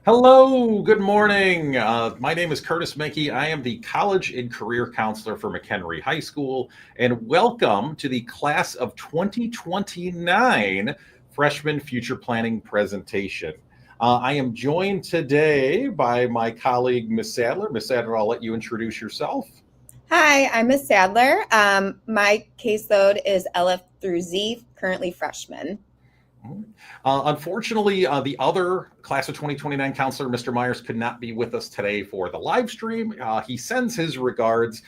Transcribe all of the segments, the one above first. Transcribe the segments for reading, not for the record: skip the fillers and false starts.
Hello, good morning. My name is Curtis Menke. I am the College and Career Counselor for McHenry High School, and welcome to the Class of 2029 Freshman Future Planning presentation. I am joined today by my colleague, Ms. Sadler. Ms. Sadler, I'll let you introduce yourself. Hi, I'm Miss Sadler. My caseload is LF through Z, currently freshman. Unfortunately, the other class of 2029 counselor, Mr. Myers, could not be with us today for the live stream. He sends his regards.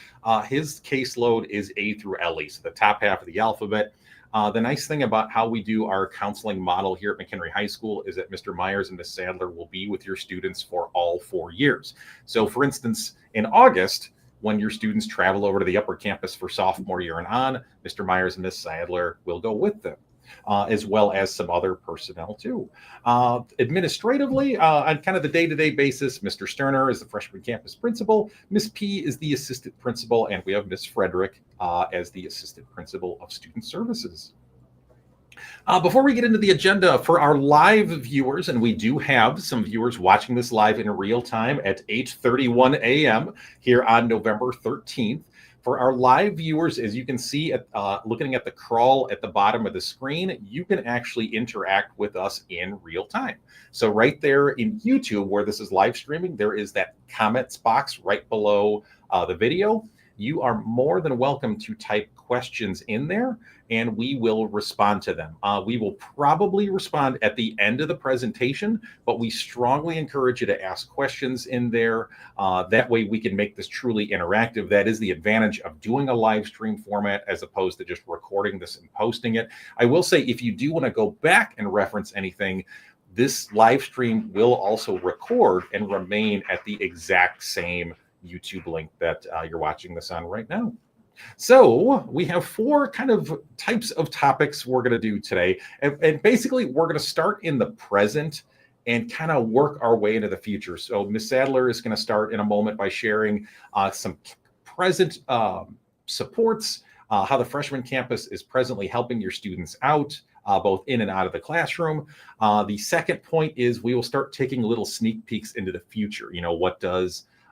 His caseload is A through LE, so the top half of the alphabet. The nice thing about how we do our counseling model here at McHenry High School is that Mr. Myers and Ms. Sadler will be with your students for all 4 years. So, for instance, in August, when your students travel over to the upper campus for sophomore year and on, Mr. Myers and Ms. Sadler will go with them. As well as some other personnel too. Administratively, on kind of the day-to-day basis, Mr. Sterner is the freshman campus principal, Miss P is the assistant principal, and we have Miss Frederick as the assistant principal of student services. Before we get into the agenda for our live viewers, and we do have some viewers watching this live in real time at 8:31 a.m. here on November 13th. For our live viewers, as you can see, looking at the crawl at the bottom of the screen, you can actually interact with us in real time. So right there in YouTube, where this is live streaming, there is that comments box right below the video. You are more than welcome to type questions in there, and we will respond to them. We will probably respond at the end of the presentation, but we strongly encourage you to ask questions in there. That way we can make this truly interactive. That is the advantage of doing a live stream format as opposed to just recording this and posting it. I will say, if you do want to go back and reference anything, this live stream will also record and remain at the exact same YouTube link that you're watching this on right now. So we have 4 kind of types of topics we're going to do today. And basically, we're going to start in the present and kind of work our way into the future. So Ms. Sadler is going to start in a moment by sharing some present supports, how the freshman campus is presently helping your students out, both in and out of the classroom. The second point is we will start taking little sneak peeks into the future.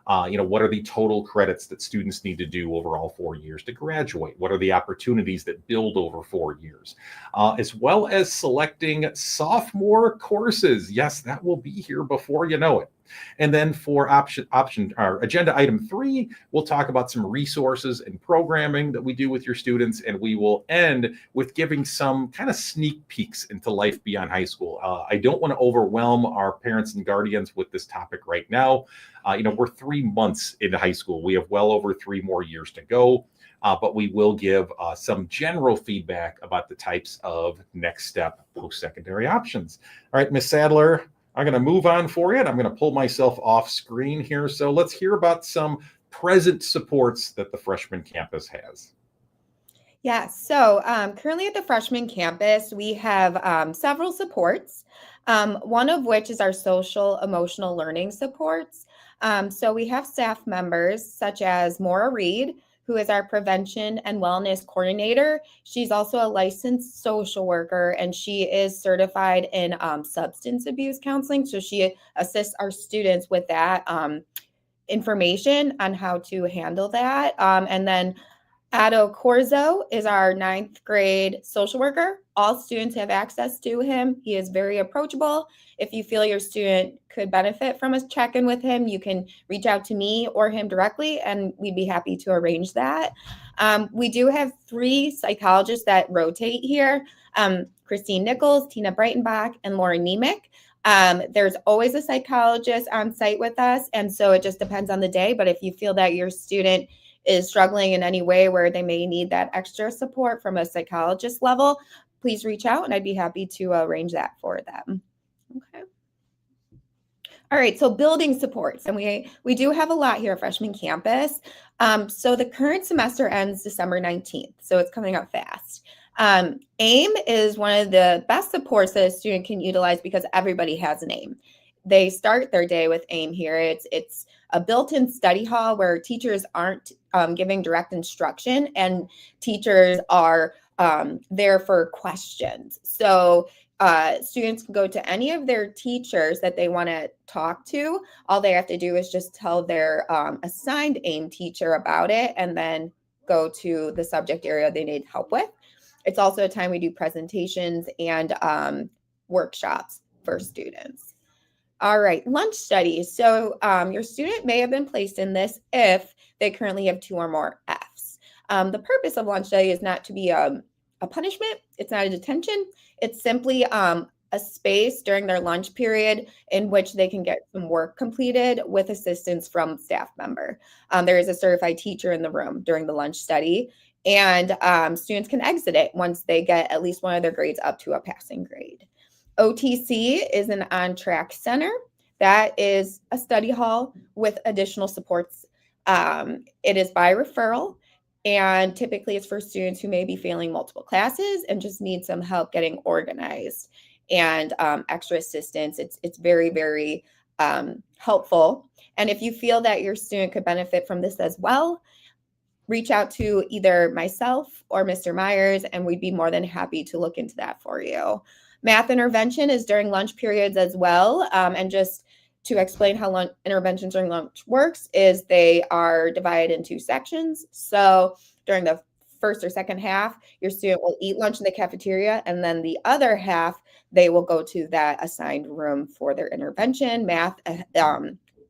What are the total credits that students need to do over all 4 years to graduate? What are the opportunities that build over 4 years? As well as selecting sophomore courses. Yes, that will be here before you know it. And then for agenda item 3, we'll talk about some resources and programming that we do with your students, and we will end with giving some kind of sneak peeks into life beyond high school. I don't want to overwhelm our parents and guardians with this topic right now. We're 3 months into high school. We have well over 3 more years to go. But we will give some general feedback about the types of next step post-secondary options. All right, Ms. Sadler, I'm going to move on for you, and I'm going to pull myself off screen here. So let's hear about some present supports that the freshman campus has. Yeah, so currently at the freshman campus, we have several supports, one of which is our social emotional learning supports. So we have staff members such as Maura Reed, who is our prevention and wellness coordinator. She's also a licensed social worker, and she is certified in substance abuse counseling. So she assists our students with that information on how to handle that. And then Ado Corzo is our 9th grade social worker. All students have access to him. He is very approachable. If you feel your student could benefit from a check-in with him, you can reach out to me or him directly, and we'd be happy to arrange that. We do have 3 psychologists that rotate here, Christine Nichols, Tina Breitenbach, and Lauren Nemec. There's always a psychologist on site with us, and so it just depends on the day. But if you feel that your student is struggling in any way where they may need that extra support from a psychologist level, please reach out and I'd be happy to arrange that for them. Okay. All right, so building supports, and we do have a lot here at freshman campus. So the current semester ends December 19th, so it's coming up fast. AIM is one of the best supports that a student can utilize because everybody has an AIM. They start their day with AIM here. It's a built-in study hall where teachers aren't giving direct instruction, and teachers are there for questions. So students can go to any of their teachers that they want to talk to. All they have to do is just tell their assigned AIM teacher about it and then go to the subject area they need help with. It's also a time we do presentations and workshops for students. All right, lunch studies. So your student may have been placed in this if they currently have 2 or more Fs. The purpose of lunch study is not to be a punishment. It's not a detention. It's simply a space during their lunch period in which they can get some work completed with assistance from staff member. There is a certified teacher in the room during the lunch study, and students can exit it once they get at least one of their grades up to a passing grade. OTC is an on-track center. That is a study hall with additional supports. It is by referral, and typically it's for students who may be failing multiple classes and just need some help getting organized and extra assistance. It's very, very helpful. And if you feel that your student could benefit from this as well, reach out to either myself or Mr. Myers, and we'd be more than happy to look into that for you. Math intervention is during lunch periods as well. And just to explain how interventions during lunch works is they are divided into sections. So during the first or second half, your student will eat lunch in the cafeteria, and then the other half, they will go to that assigned room for their intervention. Math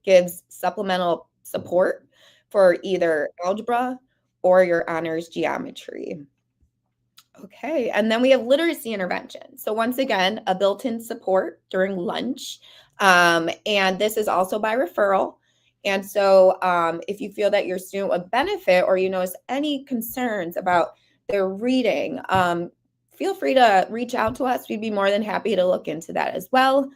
gives supplemental support for either algebra or your honors geometry. Okay, and then we have literacy intervention. So once again, a built-in support during lunch, and this is also by referral. And so if you feel that your student would benefit or you notice any concerns about their reading, feel free to reach out to us. We'd be more than happy to look into that as well.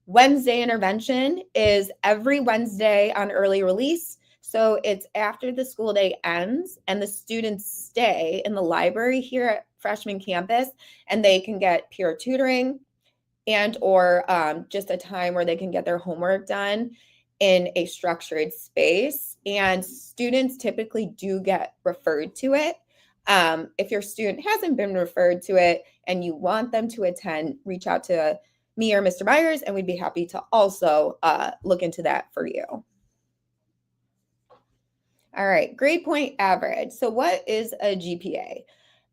Wednesday intervention is every Wednesday on early release. So it's after the school day ends and the students stay in the library here at Freshman Campus, and they can get peer tutoring and or just a time where they can get their homework done in a structured space. And students typically do get referred to it. If your student hasn't been referred to it and you want them to attend, reach out to me or Mr. Myers, and we'd be happy to also look into that for you. All right, grade point average. So what is a GPA?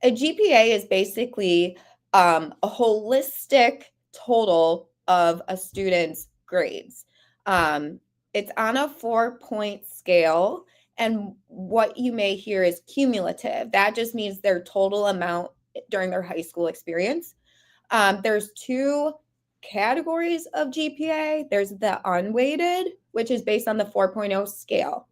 A GPA is basically a holistic total of a student's grades. It's on a 4-point scale, and what you may hear is cumulative. That just means their total amount during their high school experience. There's 2 categories of GPA. There's the unweighted, which is based on the 4.0 scale.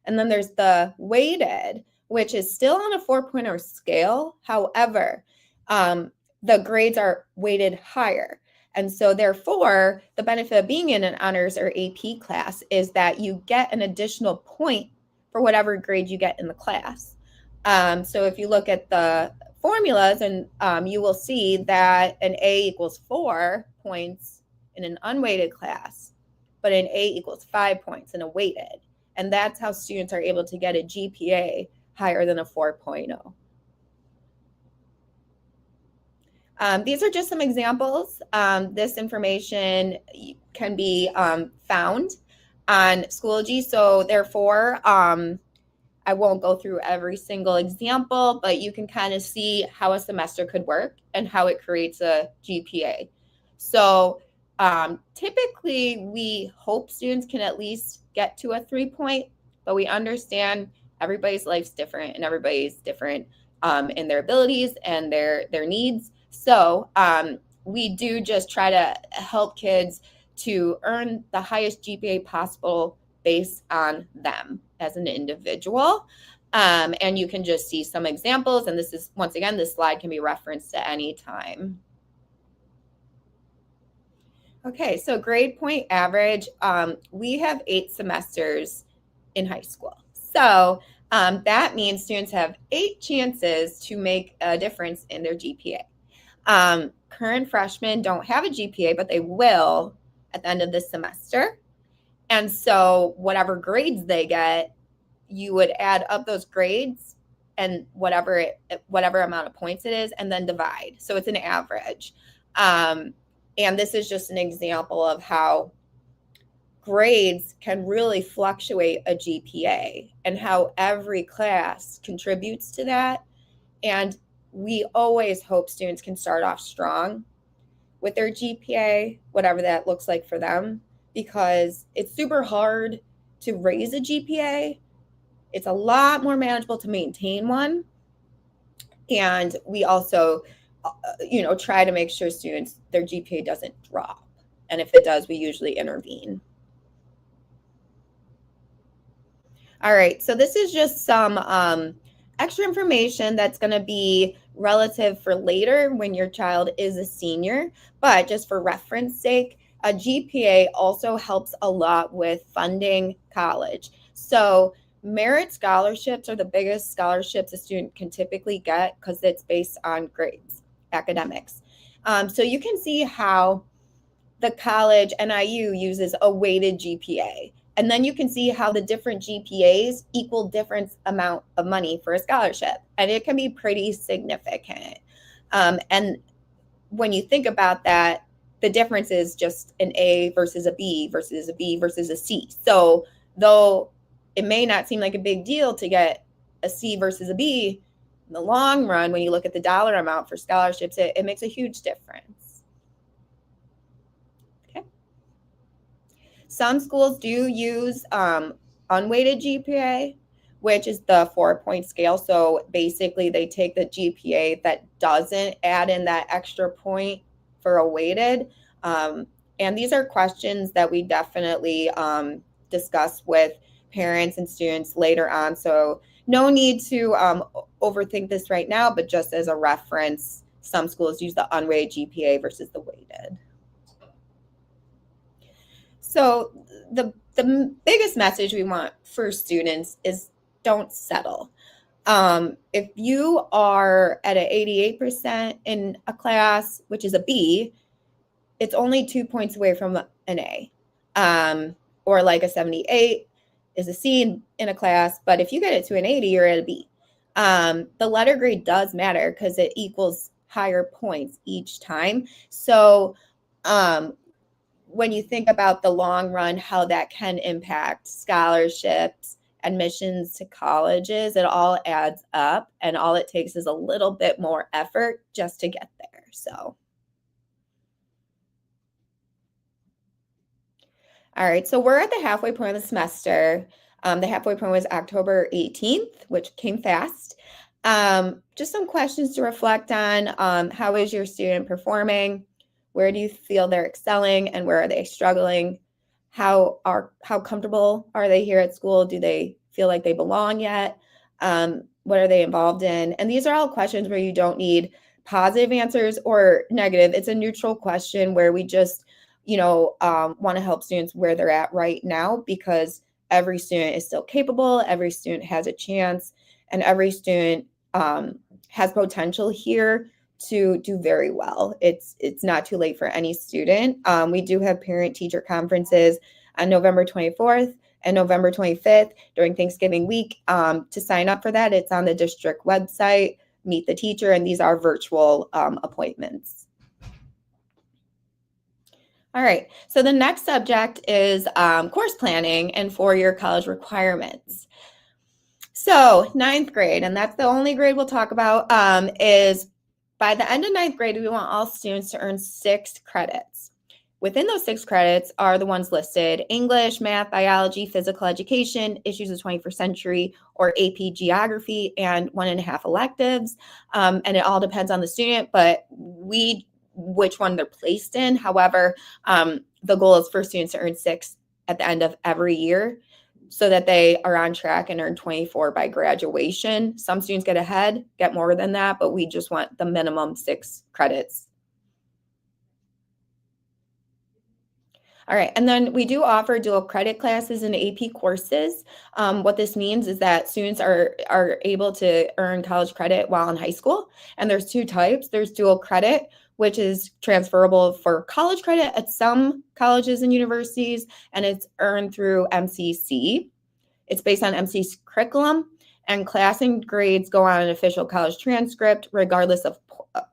And then there's the weighted, which is still on a 4.0 scale. However, the grades are weighted higher. And so therefore, the benefit of being in an honors or AP class is that you get an additional point for whatever grade you get in the class. So if you look at the formulas, and you will see that an A equals 4 points in an unweighted class, but an A equals 5 points in a weighted. And that's how students are able to get a GPA higher than a 4.0. These are just some examples. This information can be found on Schoology. So therefore, I won't go through every single example, but you can kind of see how a semester could work and how it creates a GPA. So typically, we hope students can at least get to a 3-point, but we understand everybody's life's different and everybody's different in their abilities and their needs. So we do just try to help kids to earn the highest GPA possible based on them as an individual. And you can just see some examples. And this is, once again, this slide can be referenced at any time. Okay, so grade point average, we have 8 semesters in high school. So that means students have 8 chances to make a difference in their GPA. Current freshmen don't have a GPA, but they will at the end of this semester. And so whatever grades they get, you would add up those grades and whatever amount of points it is, and then divide. So it's an average. And this is just an example of how grades can really fluctuate a GPA and how every class contributes to that. And we always hope students can start off strong with their GPA, whatever that looks like for them, because it's super hard to raise a GPA. It's a lot more manageable to maintain one. And we also, try to make sure students, their GPA doesn't drop. And if it does, we usually intervene. All right, so this is just some extra information that's going to be relative for later when your child is a senior, but just for reference sake, a GPA also helps a lot with funding college. So merit scholarships are the biggest scholarships a student can typically get because it's based on grades, academics. So you can see how the college NIU uses a weighted GPA. And then you can see how the different GPAs equal different amount of money for a scholarship. And it can be pretty significant. And when you think about that, the difference is just an A versus a B versus a B versus a C. So though it may not seem like a big deal to get a C versus a B, in the long run, when you look at the dollar amount for scholarships, it makes a huge difference. Okay. Some schools do use unweighted GPA, which is the 4-point scale. So basically they take the GPA that doesn't add in that extra point for a weighted. And these are questions that we definitely discuss with parents and students later on. So no need to overthink this right now, but just as a reference, some schools use the unweighted GPA versus the weighted. So the biggest message we want for students is don't settle. If you are at an 88% in a class, which is a B, it's only 2 points away from an A. Or like a 78 is a C in a class, but if you get it to an 80, you're at a B. The letter grade does matter because it equals higher points each time. So when you think about the long run, how that can impact scholarships, admissions to colleges, it all adds up, and all it takes is a little bit more effort just to get there. So, all right, so we're at the halfway point of the semester. The halfway point was October 18th, which came fast. Just some questions to reflect on. How is your student performing? Where do you feel they're excelling and where are they struggling? How comfortable are they here at school? Do they feel like they belong yet? What are they involved in? And these are all questions where you don't need positive answers or negative. It's a neutral question where we just, want to help students where they're at right now, because every student is still capable, every student has a chance, and every student has potential here to do very well. It's not too late for any student. We do have parent-teacher conferences on November 24th and November 25th during Thanksgiving week. To sign up for that, it's on the district website, Meet the Teacher, and these are virtual appointments. All right, so the next subject is course planning and four-year college requirements. So 9th grade, and that's the only grade we'll talk about, is by the end of 9th grade, we want all students to earn 6 credits. Within those 6 credits are the ones listed: English, math, biology, physical education, issues of the 21st century, or AP geography, and 1.5 electives. And it all depends on the student, but which one they're placed in. However, the goal is for students to earn 6 at the end of every year so that they are on track and earn 24 by graduation. Some students get ahead, get more than that, but we just want the minimum 6 credits. All right, and then we do offer dual credit classes and AP courses. What this means is that students are able to earn college credit while in high school. And there's 2 types. There's dual credit, which is transferable for college credit at some colleges and universities, and it's earned through MCC. It's based on MCC's curriculum, and class and grades go on an official college transcript regardless of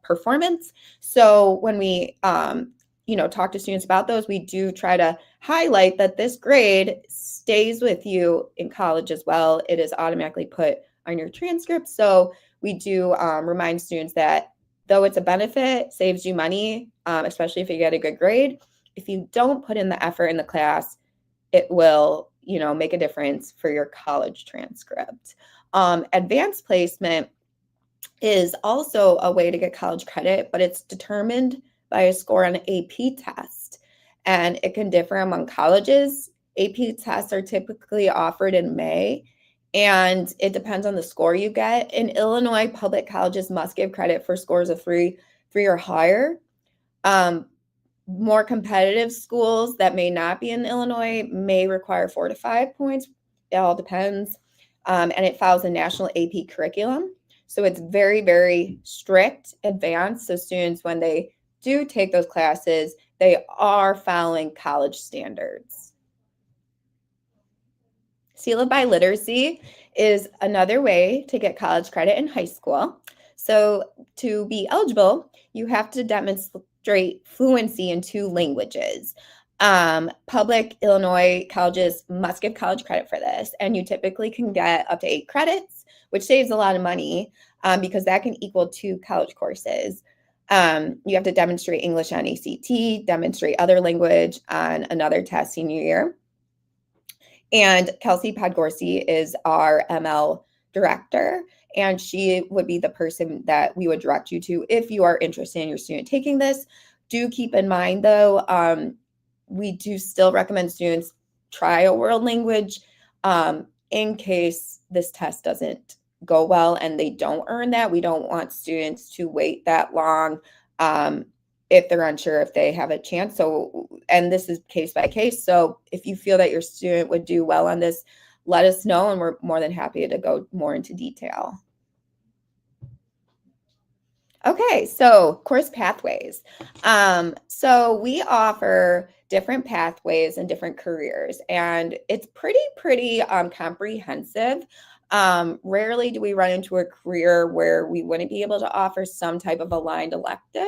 performance. So when we talk to students about those, we do try to highlight that this grade stays with you in college as well. It is automatically put on your transcript. So we do remind students that though it's a benefit, saves you money, especially if you get a good grade, if you don't put in the effort in the class, it will, make a difference for your college transcript. Advanced placement is also a way to get college credit, but it's determined by a score on an AP test, and it can differ among colleges. AP tests are typically offered in May, and it depends on the score you get. In Illinois, public colleges must give credit for scores of three or higher. More competitive schools that may not be in Illinois may require 4 to 5 points. It all depends. And it follows a national AP curriculum. So it's very, very strict, advanced. So students, when they do take those classes, they are following college standards. Seal of Biliteracy is another way to get college credit in high school. So to be eligible, you have to demonstrate fluency in 2 languages. Public Illinois colleges must give college credit for this, and you typically can get up to 8 credits, which saves a lot of money because that can equal 2 college courses. You have to demonstrate English on ACT, demonstrate other language on another test senior year. And Kelsey Podgorski is our ML director, and she would be the person that we would direct you to if you are interested in your student taking this. Do keep in mind, though, we do still recommend students try a world language in case this test doesn't go well and they don't earn that. We don't want students to wait that long if they're unsure if they have a chance. So, and this is case by case. So if you feel that your student would do well on this, let us know, and we're more than happy to go more into detail. Okay, so course pathways. So we offer different pathways and different careers, and it's pretty comprehensive. Rarely do we run into a career where we wouldn't be able to offer some type of aligned elective.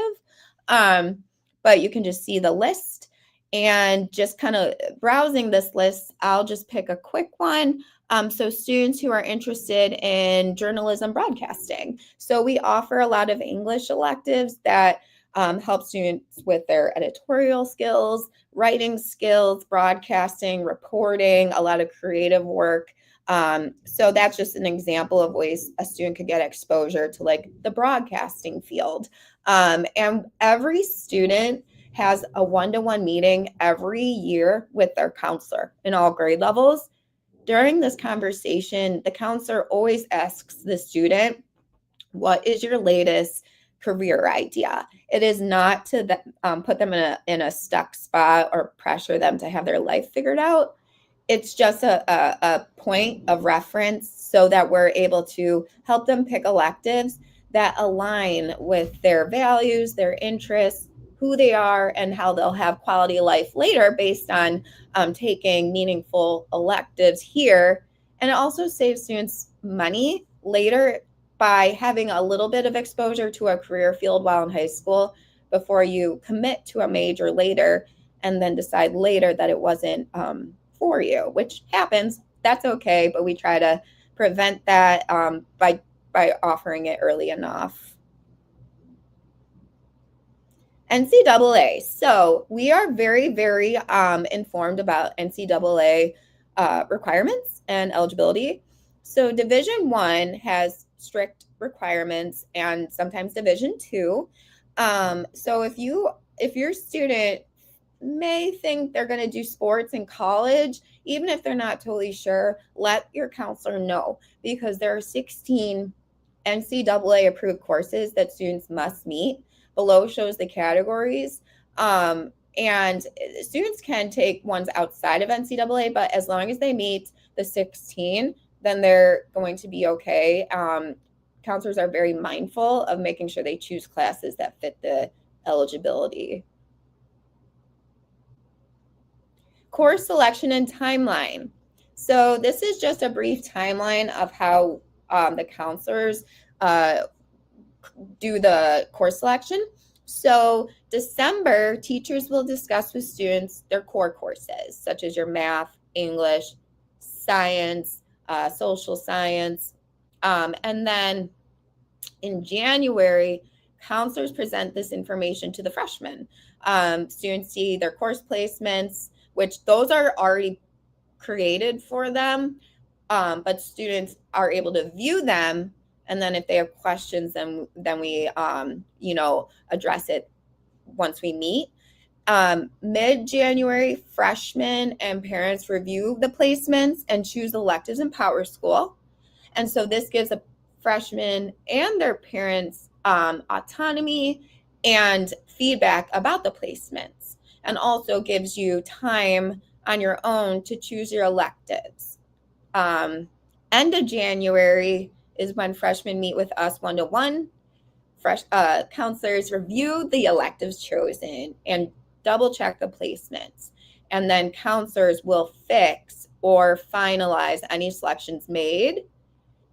But you can just see the list, and just kind of browsing this list, I'll just pick a quick one. So students who are interested in journalism broadcasting. So we offer a lot of English electives that help students with their editorial skills, writing skills, broadcasting, reporting, a lot of creative work. So that's just an example of ways a student could get exposure to like the broadcasting field. And every student has a one-to-one meeting every year with their counselor in all grade levels. During this conversation, the counselor always asks the student, what is your latest career idea? It is not to put them in a stuck spot or pressure them to have their life figured out. It's just a point of reference so that we're able to help them pick electives that align with their values, their interests, who they are, and how they'll have quality of life later based on taking meaningful electives here. And it also saves students money later by having a little bit of exposure to a career field while in high school before you commit to a major later and then decide later that it wasn't for you, which happens. That's okay, but we try to prevent that by offering it early enough. NCAA. So we are very, very informed about NCAA requirements and eligibility. So Division I has strict requirements, and sometimes Division II. So if your student may think they're going to do sports in college, even if they're not totally sure, let your counselor know, because there are 16 NCAA approved courses that students must meet. Below shows the categories, and students can take ones outside of NCAA, but as long as they meet the 16, then they're going to be okay. Counselors are very mindful of making sure they choose classes that fit the eligibility. Course selection and timeline. So this is just a brief timeline of how the counselors do the course selection. So December, teachers will discuss with students their core courses, such as your math, English, science, social science. And then in January, counselors present this information to the freshmen. Students see their course placements, which those are already created for them, but students are able to view them. And then if they have questions, then we, address it once we meet. Mid-January, freshmen and parents review the placements and choose electives in PowerSchool. And so this gives a freshman and their parents autonomy and feedback about the placements, and also gives you time on your own to choose your electives. End of January is when freshmen meet with us one-to-one. Counselors review the electives chosen and double check the placements. And then counselors will fix or finalize any selections made.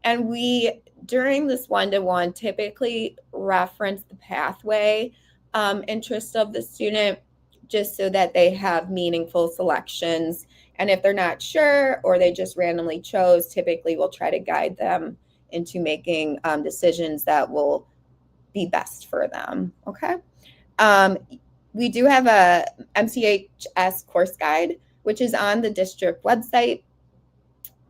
And we, during this one-to-one, typically reference the pathway interest of the student, just so that they have meaningful selections. And if they're not sure or they just randomly chose, typically we'll try to guide them into making decisions that will be best for them. Okay. We do have a MCHS course guide, which is on the district website.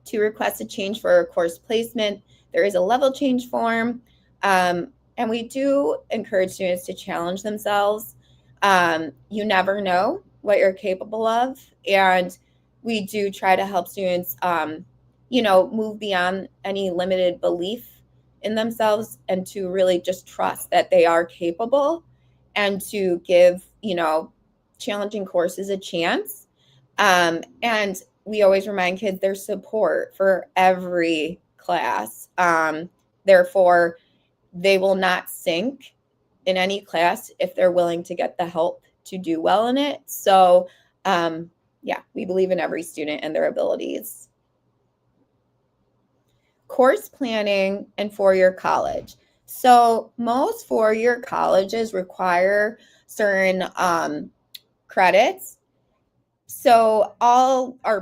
To request a change for a course placement, there is a level change form. And we do encourage students to challenge themselves. You never know what you're capable of. And we do try to help students, move beyond any limited belief in themselves and to really just trust that they are capable, and to give, challenging courses a chance. And we always remind kids there's support for every class. Therefore, they will not sink in any class if they're willing to get the help to do well in it. So, we believe in every student and their abilities. Course planning and four-year college. So most four-year colleges require certain credits. So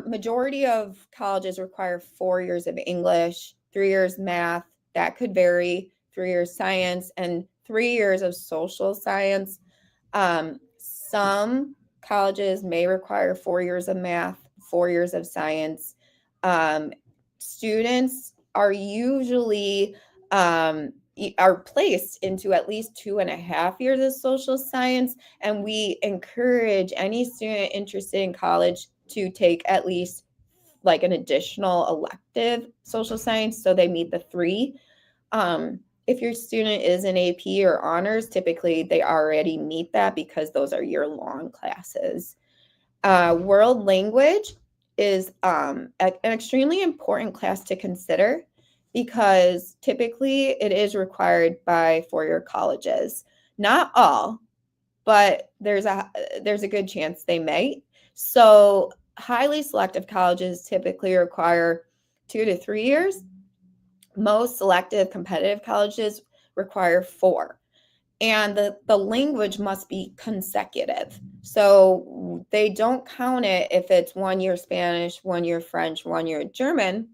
majority of colleges require 4 years of English, 3 years math, that could vary, 3 years science, and 3 years of social science. Some colleges may require 4 years of math, 4 years of science. Students are usually are placed into at least 2.5 years of social science, and we encourage any student interested in college to take at least like an additional elective social science so they meet the 3. If your student is an AP or honors, typically they already meet that because those are year-long classes. World language is an extremely important class to consider, because typically it is required by four-year colleges. Not all, but there's a good chance they may. So highly selective colleges typically require 2 to 3 years. Most selective competitive colleges require 4. And the language must be consecutive. So they don't count it if it's 1 year Spanish, 1 year French, 1 year German.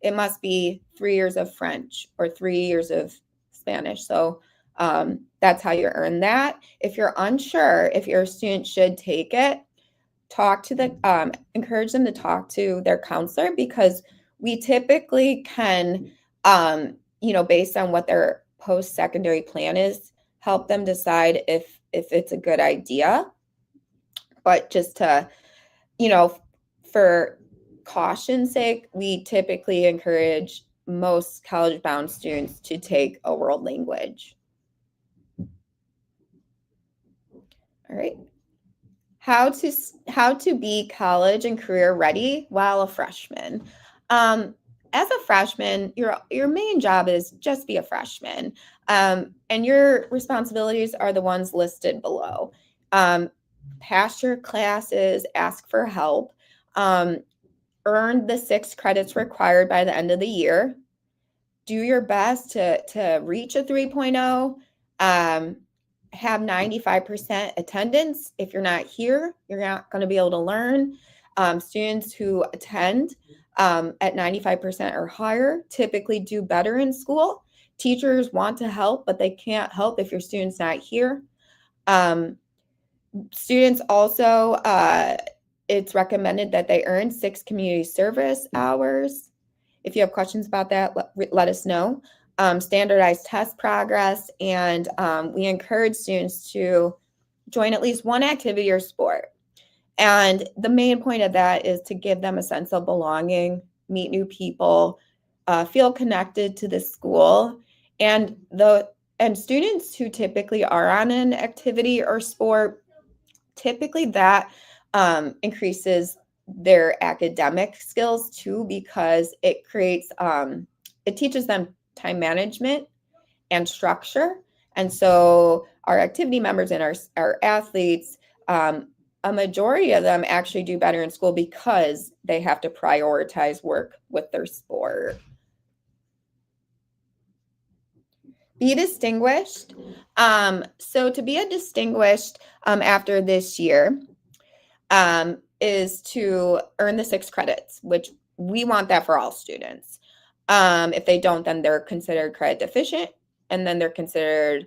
It must be 3 years of French or 3 years of Spanish. So that's how you earn that. If you're unsure if your student should take it, encourage them to talk to their counselor, because we typically can, based on what their post-secondary plan is, help them decide if it's a good idea. But just to, for caution's sake, we typically encourage most college-bound students to take a world language. All right. How to be college and career ready while a freshman. As a freshman, your main job is just be a freshman, and your responsibilities are the ones listed below. Pass your classes, ask for help, earn the 6 credits required by the end of the year, do your best to reach a 3.0. Have 95% attendance. If you're not here, you're not going to be able to learn. Students who attend at 95% or higher typically do better in school. Teachers want to help, but they can't help if your student's not here. Students also, it's recommended that they earn 6 community service hours. If you have questions about that, let us know. Standardized test progress, and we encourage students to join at least one activity or sport. And the main point of that is to give them a sense of belonging, meet new people, feel connected to the school. And students who typically are on an activity or sport, typically that increases their academic skills too, because it creates, it teaches them time management and structure. And so our activity members and our athletes, a majority of them actually do better in school because they have to prioritize work with their sport. Be distinguished. So to be a distinguished after this year is to earn the 6 credits, which we want that for all students. If they don't, then they're considered credit deficient, and then they're considered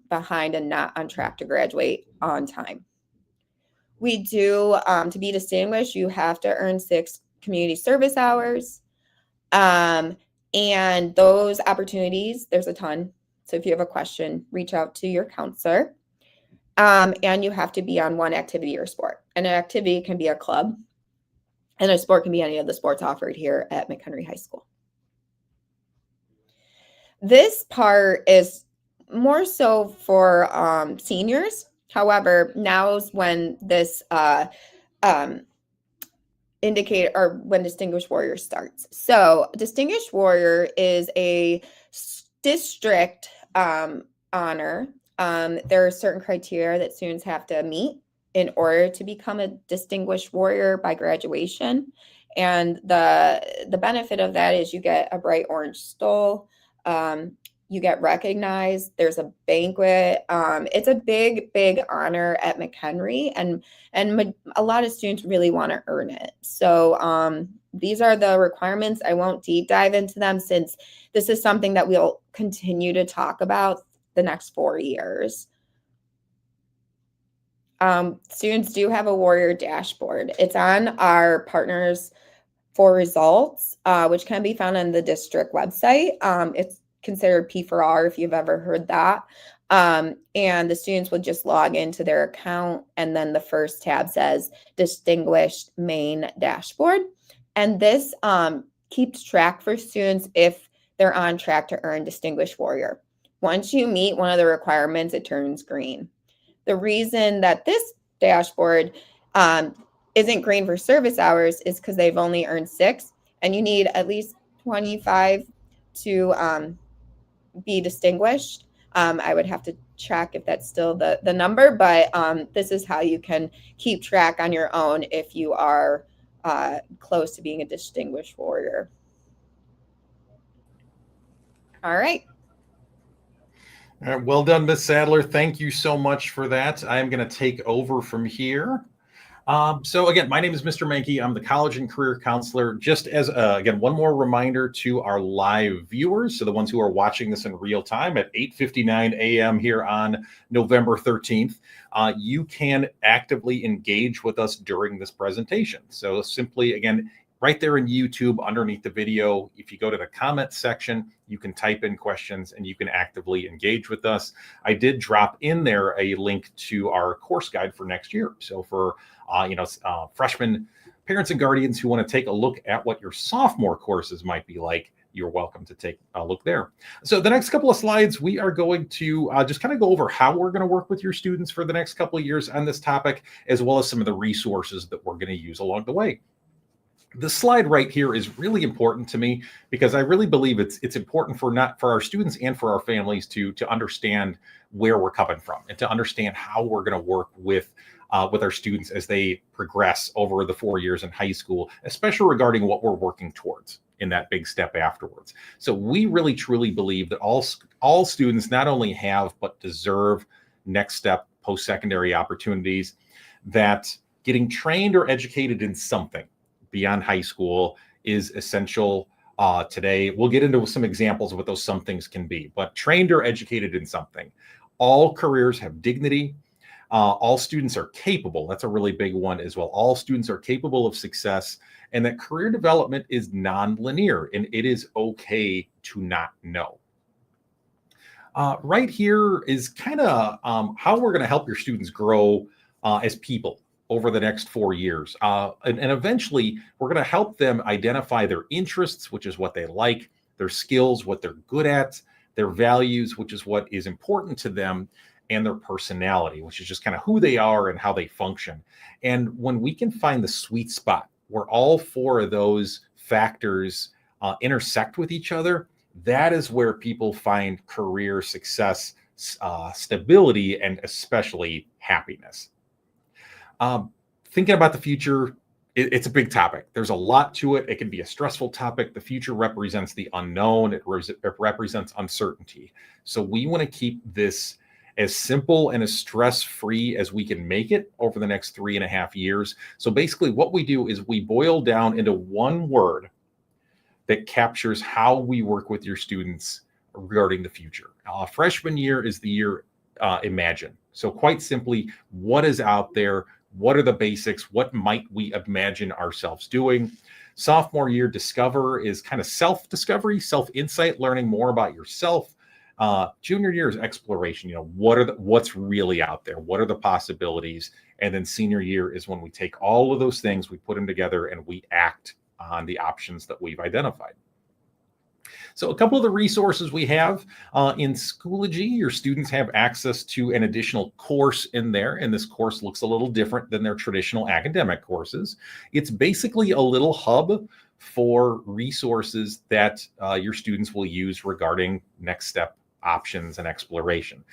behind and not on track to graduate on time. We do, to be distinguished, you have to earn 6 community service hours. And those opportunities, there's a ton. So if you have a question, reach out to your counselor. And you have to be on one activity or sport. And an activity can be a club, and a sport can be any of the sports offered here at McHenry High School. This part is more so for seniors. However, now is when this indicate or when Distinguished Warrior starts. So Distinguished Warrior is a district honor. There are certain criteria that students have to meet in order to become a Distinguished Warrior by graduation. And the benefit of that is you get a bright orange stole. You get recognized. There's a banquet. It's a big honor at McHenry, and a lot of students really want to earn it. So these are the requirements. I won't deep dive into them since this is something that we'll continue to talk about the next 4 years. Students do have a Warrior dashboard. It's on our Partners for Results, which can be found on the district website. It's considered P4R if you've ever heard that. And the students would just log into their account, and then the first tab says Distinguished Main Dashboard. And this keeps track for students if they're on track to earn Distinguished Warrior. Once you meet one of the requirements, it turns green. The reason that this dashboard isn't green for service hours is because they've only earned 6, and you need at least 25 to be distinguished. I would have to check if that's still the number, but this is how you can keep track on your own if you are close to being a Distinguished Warrior. All right. All right, well done, Ms. Sadler. Thank you so much for that. I'm going to take over from here. So again, my name is Mr. Mankey. I'm the College and Career Counselor. Just as, again, one more reminder to our live viewers, so the ones who are watching this in real time at 8:59 a.m. here on November 13th, you can actively engage with us during this presentation. So simply, again, right there in YouTube underneath the video, if you go to the comment section, you can type in questions and you can actively engage with us. I did drop in there a link to our course guide for next year. So for freshmen, parents and guardians who want to take a look at what your sophomore courses might be like, you're welcome to take a look there. So the next couple of slides, we are going to just kind of go over how we're going to work with your students for the next couple of years on this topic, as well as some of the resources that we're going to use along the way. The slide right here is really important to me because I really believe it's important for our students and for our families to understand where we're coming from and to understand how we're going to work with our students as they progress over the 4 years in high school, especially regarding what we're working towards in that big step afterwards. So we really truly believe that all students not only have but deserve next step post-secondary opportunities, that getting trained or educated in something beyond high school is essential today. We'll get into some examples of what those some things can be, but trained or educated in something. All careers have dignity. All students are capable. That's a really big one as well. All students are capable of success, and that career development is non-linear, and it is okay to not know. Right here is kind of how we're going to help your students grow as people over the next 4 years. And eventually, we're going to help them identify their interests, which is what they like, their skills, what they're good at, their values, which is what is important to them, and their personality, which is just kind of who they are and how they function. And when we can find the sweet spot where all 4 of those factors intersect with each other, that is where people find career success, stability, and especially happiness. Thinking about the future, it's a big topic. There's a lot to it. It can be a stressful topic. The future represents the unknown. It represents uncertainty. So we want to keep this as simple and as stress-free as we can make it over the next 3.5 years. So basically what we do is we boil down into one word that captures how we work with your students regarding the future. Freshman year is the year imagine. So quite simply, what is out there? What are the basics? What might we imagine ourselves doing? Sophomore year, discover is kind of self-discovery, self-insight, learning more about yourself. Junior year is exploration. What's really out there? What are the possibilities? And then senior year is when we take all of those things, we put them together, and we act on the options that we've identified. So a couple of the resources we have in Schoology, your students have access to an additional course in there, and this course looks a little different than their traditional academic courses. It's basically a little hub for resources that your students will use regarding next step options and exploration.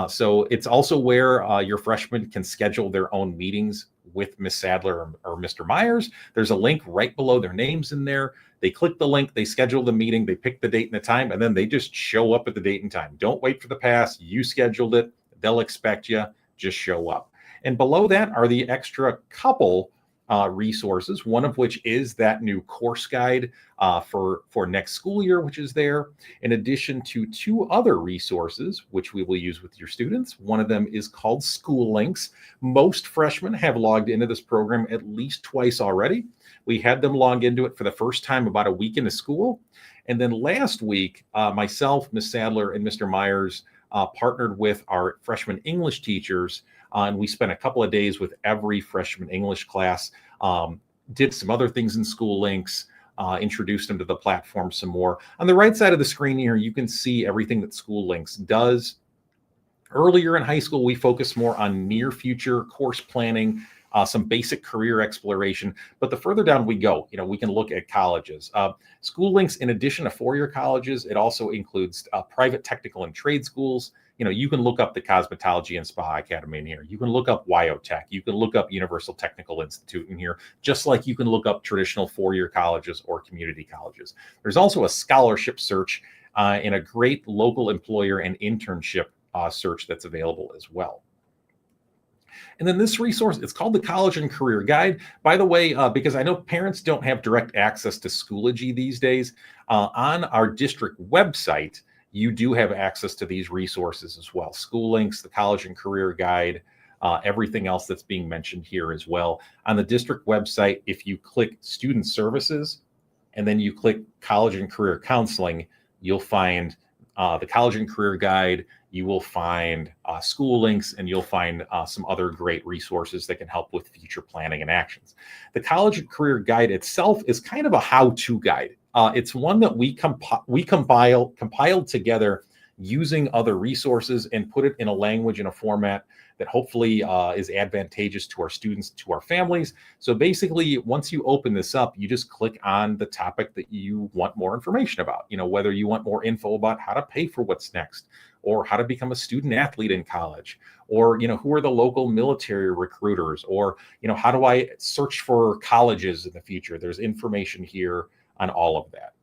So it's also where your freshmen can schedule their own meetings with Ms. Sadler or Mr. Myers. There's a link right below their names in there. They click the link, they schedule the meeting, they pick the date and the time, and then they just show up at the date and time. Don't wait for the pass. You scheduled it. They'll expect you. Just show up. And below that are the extra couple resources, one of which is that new course guide for next school year, which is there, in addition to 2 other resources, which we will use with your students. One of them is called School Links. Most freshmen have logged into this program at least twice already. We had them log into it for the first time about a week into school. And then last week, myself, Ms. Sadler, and Mr. Myers partnered with our freshman English teachers, and we spent a couple of days with every freshman English class, did some other things in School Links, introduced them to the platform some more. On the right side of the screen here, you can see everything that School Links does. Earlier in high school, we focus more on near future course planning, some basic career exploration. But the further down we go, we can look at colleges. School Links, in addition to four-year colleges, it also includes private technical and trade schools. You can look up the Cosmetology and Spa Academy in here. You can look up WyoTech. You can look up Universal Technical Institute in here, just like you can look up traditional four-year colleges or community colleges. There's also a scholarship search and a great local employer and internship search that's available as well. And then this resource, it's called the College and Career Guide. By the way, because I know parents don't have direct access to Schoology these days, on our district website, you do have access to these resources as well. School Links, the College and Career Guide, everything else that's being mentioned here as well. On the district website, if you click Student Services, and then you click College and Career Counseling, you'll find the College and Career Guide, you will find School Links, and you'll find some other great resources that can help with future planning and actions. The College and Career Guide itself is kind of a how-to guide. It's one that we compiled together using other resources and put it in a language, in a format that hopefully is advantageous to our students, to our families. So basically, once you open this up, you just click on the topic that you want more information about. Whether you want more info about how to pay for what's next, or how to become a student athlete in college, or who are the local military recruiters, or how do I search for colleges in the future. There's information here on all of that.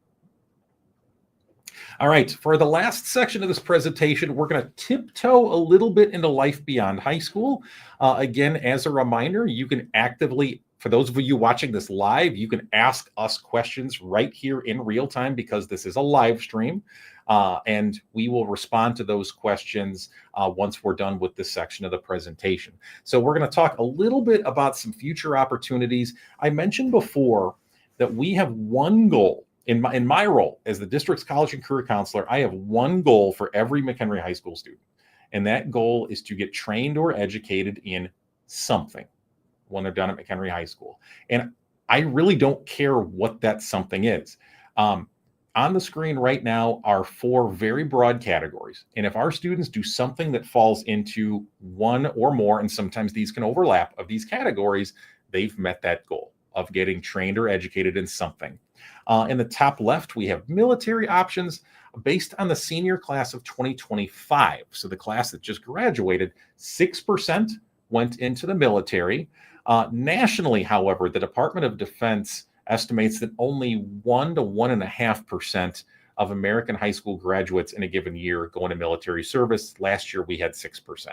All right, for the last section of this presentation, we're going to tiptoe a little bit into life beyond high school. Again, as a reminder, you can actively, for those of you watching this live, you can ask us questions right here in real time because this is a live stream. And we will respond to those questions once we're done with this section of the presentation. So we're going to talk a little bit about some future opportunities. I mentioned before that we have one goal. In my role as the district's college and career counselor, I have one goal for every McHenry High School student. And that goal is to get trained or educated in something when they're done at McHenry High School. And I really don't care what that something is. On the screen right now are 4 very broad categories. And if our students do something that falls into one or more, and sometimes these can overlap, of these categories, they've met that goal of getting trained or educated in something. In the top left, we have military options based on the senior class of 2025. So the class that just graduated, 6% went into the military. Nationally, however, the Department of Defense estimates that only 1 to 1.5% of American high school graduates in a given year go into military service. Last year, we had 6%.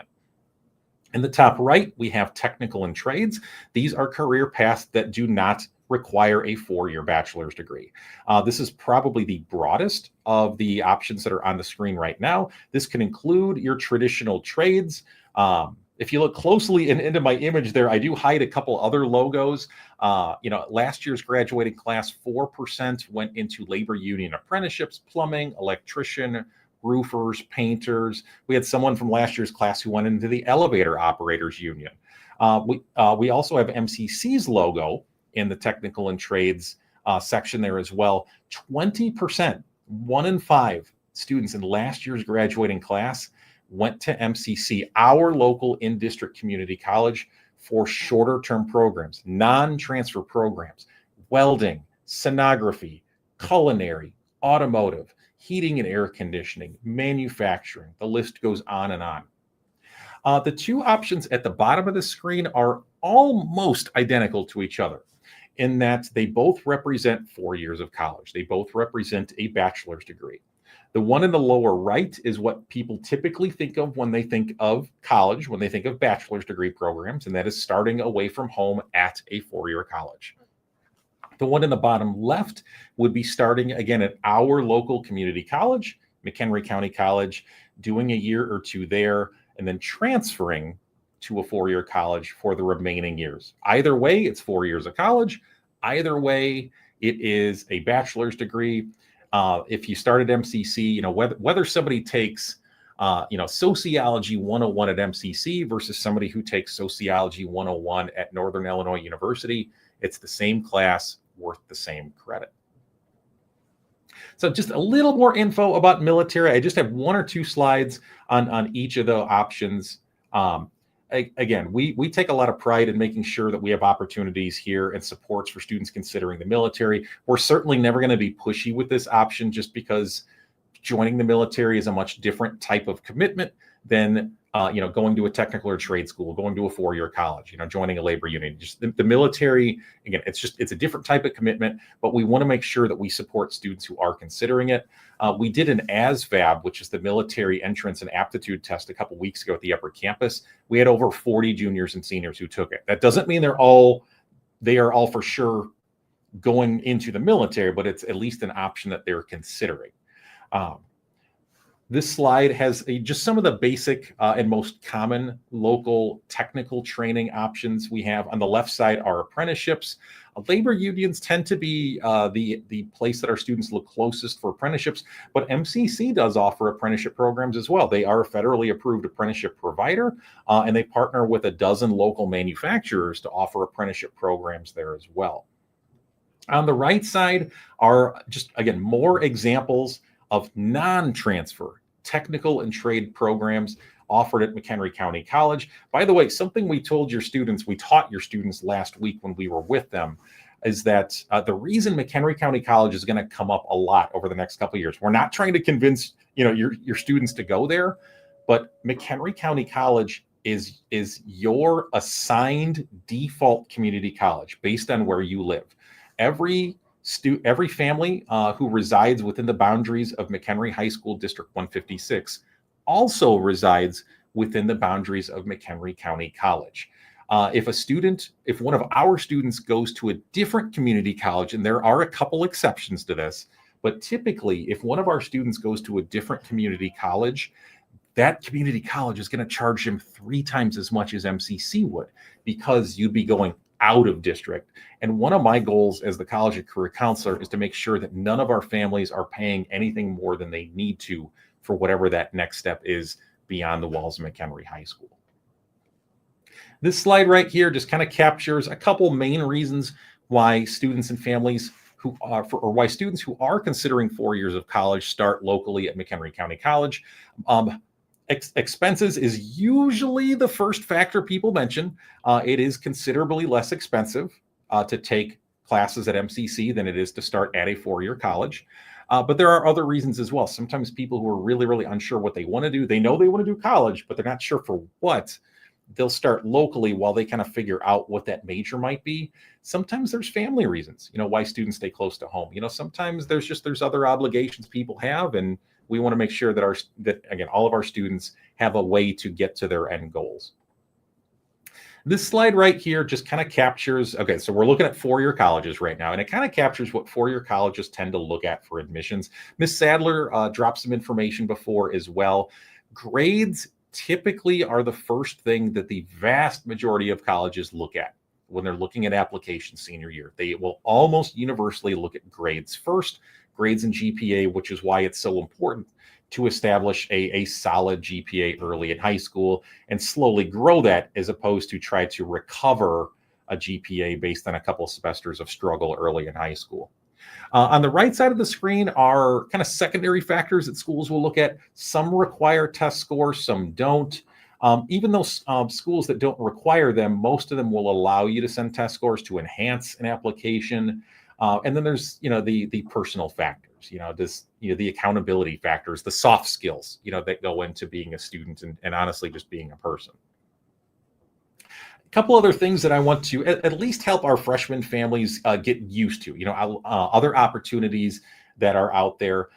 In the top right, we have technical and trades. These are career paths that do not require a 4-year bachelor's degree. This is probably the broadest of the options that are on the screen right now. This can include your traditional trades. If you look closely into my image there, I do hide a couple other logos. Last year's graduating class, 4% went into labor union apprenticeships, plumbing, electrician, roofers, painters. We had someone from last year's class who went into the elevator operators union. We also have MCC's logo in the technical and trades section there as well. 20%, 1 in 5 students in last year's graduating class went to MCC, our local in-district community college, for shorter term programs, non-transfer programs, welding, sonography, culinary, automotive, heating and air conditioning, manufacturing. The list goes on and on. The 2 options at the bottom of the screen are almost identical to each other in that they both represent 4 years of college. They both represent a bachelor's degree. The one in the lower right is what people typically think of when they think of college, when they think of bachelor's degree programs, and that is starting away from home at a 4-year college. The one in the bottom left would be starting again at our local community college, McHenry County College, doing a year or 2 there, and then transferring to a 4-year college for the remaining years. Either way, it's 4 years of college. Either way, it is a bachelor's degree. If you start at MCC, whether somebody takes, Sociology 101 at MCC versus somebody who takes Sociology 101 at Northern Illinois University, it's the same class, worth the same credit. So just a little more info about military. I just have 1 or 2 slides on each of the options. Again, we take a lot of pride in making sure that we have opportunities here and supports for students considering the military. We're certainly never going to be pushy with this option just because joining the military is a much different type of commitment than going to a technical or trade school, going to a 4-year college, joining a labor union. Just the military, again, it's a different type of commitment, but we want to make sure that we support students who are considering it. We did an ASVAB, which is the military entrance and aptitude test, a couple weeks ago at the upper campus. We had over 40 juniors and seniors who took it. That doesn't mean they are all for sure going into the military, but it's at least an option that they're considering. This slide has just some of the basic and most common local technical training options we have. On the left side are apprenticeships. Labor unions tend to be the place that our students look closest for apprenticeships, but MCC does offer apprenticeship programs as well. They are a federally approved apprenticeship provider, and they partner with a dozen local manufacturers to offer apprenticeship programs there as well. On the right side are just, again, more examples of non-transfer technical and trade programs offered at McHenry County College. By the way, something we taught your students last week when we were with them is that the reason McHenry County College is going to come up a lot over the next couple of years. We're not trying to convince your students to go there, but McHenry County College is your assigned default community college based on where you live. Every every family who resides within the boundaries of McHenry High School District 156 also resides within the boundaries of McHenry County College. If one of our students goes to a different community college, and there are a couple exceptions to this, but typically if one of our students goes to a different community college, that community college is going to charge him 3 times as much as MCC would, because you'd be going out of district. And one of my goals as the college and career counselor is to make sure that none of our families are paying anything more than they need to for whatever that next step is beyond the walls of McHenry High School. This slide right here just kind of captures a couple main reasons why students and families why students who are considering 4 years of college start locally at McHenry County College. Expenses is usually the first factor people mention. It is considerably less expensive to take classes at MCC than it is to start at a 4-year college. But there are other reasons as well. Sometimes people who are really, really unsure what they want to do, they know they want to do college, but they're not sure for what. They'll start locally while they kind of figure out what that major might be. Sometimes there's family reasons, why students stay close to home. Sometimes there's other obligations people have, and we want to make sure that again, all of our students have a way to get to their end goals. This slide right here just kind of captures, okay, so we're looking at 4-year colleges right now, and it kind of captures what 4-year colleges tend to look at for admissions. Ms. Sadler dropped some information before as well. Grades typically are the first thing that the vast majority of colleges look at when they're looking at applications senior year. They will almost universally look at grades first, grades and GPA, which is why it's so important to establish a solid GPA early in high school and slowly grow that, as opposed to try to recover a GPA based on a couple semesters of struggle early in high school. On the right side of the screen are kind of secondary factors that schools will look at. Some require test scores, some don't. Even those schools that don't require them, most of them will allow you to send test scores to enhance an application. And then there's, the personal factors, the accountability factors, the soft skills, that go into being a student and honestly just being a person. A couple other things that I want to at least help our freshman families get used to, other opportunities that are out there.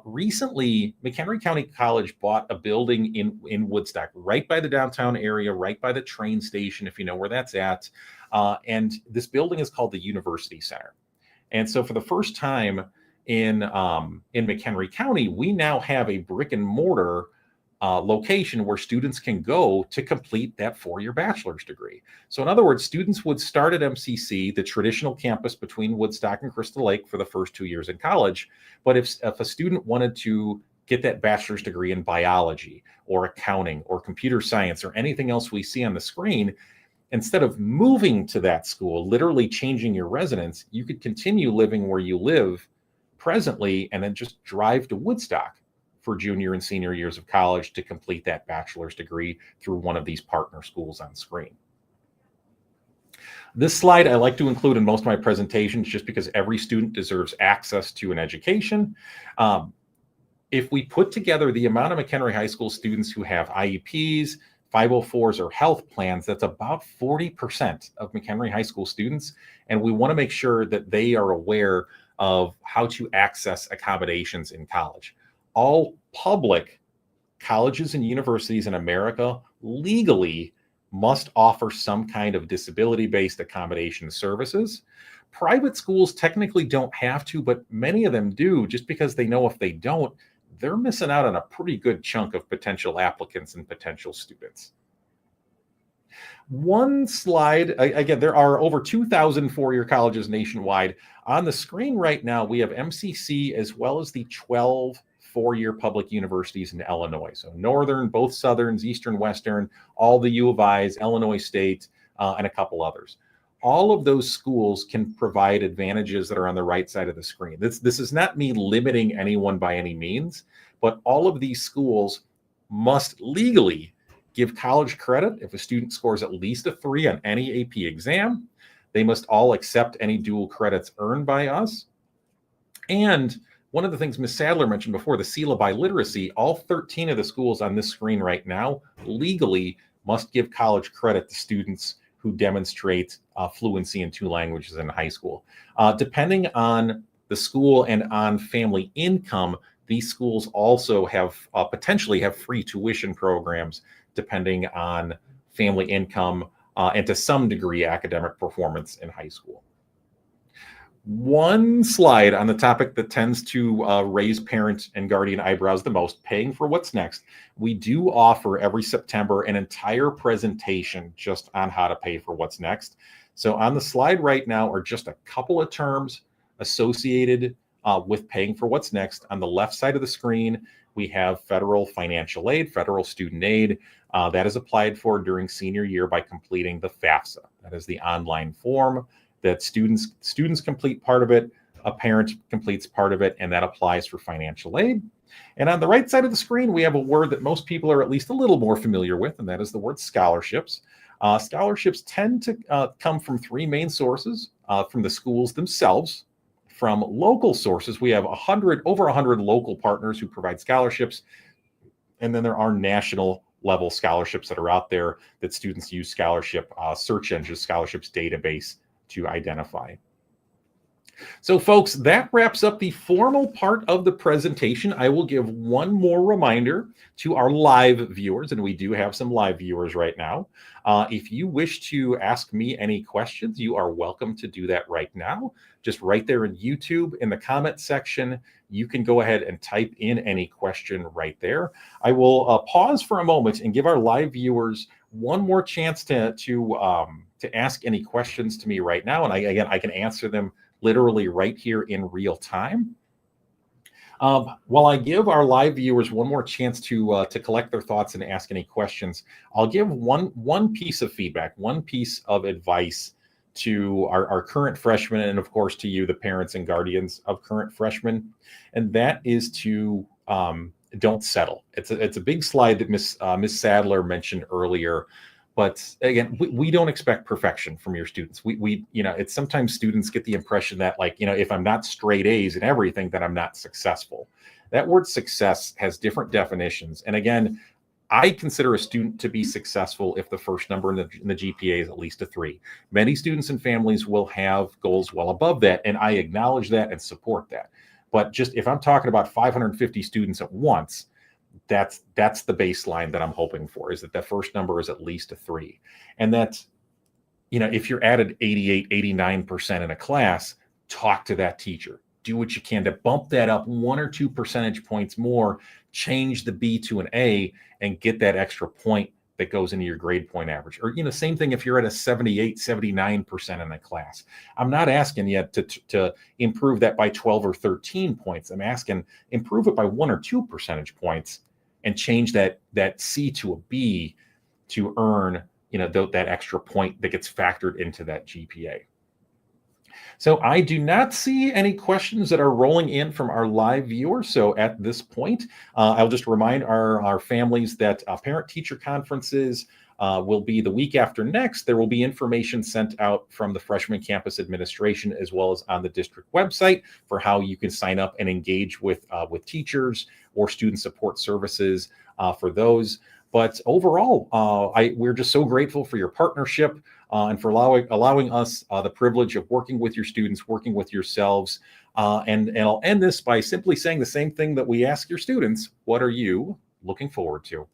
Recently, McHenry County College bought a building in Woodstock, right by the downtown area, right by the train station, if you know where that's at. And this building is called the University Center. And so for the first time in McHenry County, we now have a brick and mortar location where students can go to complete that 4-year bachelor's degree. So in other words, students would start at MCC, the traditional campus between Woodstock and Crystal Lake, for the first 2 years in college. But if a student wanted to get that bachelor's degree in biology or accounting or computer science or anything else we see on the screen, instead of moving to that school, literally changing your residence, you could continue living where you live presently and then just drive to Woodstock for junior and senior years of college to complete that bachelor's degree through one of these partner schools on screen. This slide I like to include in most of my presentations just because every student deserves access to an education. If we put together the amount of McHenry High School students who have IEPs, 504s, or health plans, that's about 40% of McHenry High School students. And we want to make sure that they are aware of how to access accommodations in college. All public colleges and universities in America legally must offer some kind of disability-based accommodation services. Private schools technically don't have to, but many of them do, just because they know if they don't, they're missing out on a pretty good chunk of potential applicants and potential students. One slide, again, there are over 2,000 4-year colleges nationwide. On the screen right now, we have MCC as well as the 12 4-year public universities in Illinois. So Northern, both Southerns, Eastern, Western, all the U of I's, Illinois State, and a couple others. All of those schools can provide advantages that are on the right side of the screen. This is not me limiting anyone by any means, but all of these schools must legally give college credit if a student scores at least a 3 on any AP exam. They must all accept any dual credits earned by us. And one of the things Ms. Sadler mentioned before, the seal of biliteracy, all 13 of the schools on this screen right now legally must give college credit to students who demonstrate fluency in 2 languages in high school. Depending on the school and on family income, these schools also have potentially have free tuition programs depending on family income and to some degree academic performance in high school. One slide on the topic that tends to raise parent and guardian eyebrows the most, paying for what's next. We do offer every September an entire presentation just on how to pay for what's next. So on the slide right now are just a couple of terms associated with paying for what's next. On the left side of the screen, we have federal financial aid, federal student aid. That is applied for during senior year by completing the FAFSA. That is the online form that students complete part of it, a parent completes part of it, and that applies for financial aid. And on the right side of the screen, we have a word that most people are at least a little more familiar with, and that is the word scholarships. Scholarships tend to come from 3 main sources, from the schools themselves, from local sources. We have over 100 local partners who provide scholarships, and then there are national level scholarships that are out there that students use scholarship search engines, scholarships database to identify. So folks, that wraps up the formal part of the presentation. I will give one more reminder to our live viewers, and we do have some live viewers right now. If you wish to ask me any questions, you are welcome to do that right now. Just right there in YouTube in the comment section, you can go ahead and type in any question right there. I will pause for a moment and give our live viewers one more chance to ask any questions to me right now. And I can answer them literally right here in real time. While I give our live viewers one more chance to collect their thoughts and ask any questions, I'll give one piece of feedback, one piece of advice to our current freshmen, and of course to you, the parents and guardians of current freshmen, and that is to don't settle. It's a big slide that Miss Sadler mentioned earlier. But again, we don't expect perfection from your students. It's sometimes students get the impression that if I'm not straight A's in everything, then I'm not successful. That word success has different definitions. And again, I consider a student to be successful if the first number in the GPA is at least a 3. Many students and families will have goals well above that, and I acknowledge that and support that. But just if I'm talking about 550 students at once, that's the baseline that I'm hoping for, is that the first number is at least a 3. And that's, if you're at an 88, 89% in a class, talk to that teacher. Do what you can to bump that up 1 or 2 percentage points more, change the B to an A, and get that extra point that goes into your grade point average. Or, same thing if you're at a 78, 79% in a class. I'm not asking yet to improve that by 12 or 13 points. I'm asking improve it by 1 or 2 percentage points and change that C to a B to earn, that extra point that gets factored into that GPA. So I do not see any questions that are rolling in from our live viewers. So at this point, I'll just remind our families that parent-teacher conferences will be the week after next. There will be information sent out from the Freshman Campus Administration as well as on the district website for how you can sign up and engage with teachers or student support services for those. But overall, we're just so grateful for your partnership and for allowing us the privilege of working with your students, working with yourselves. And I'll end this by simply saying the same thing that we ask your students: what are you looking forward to?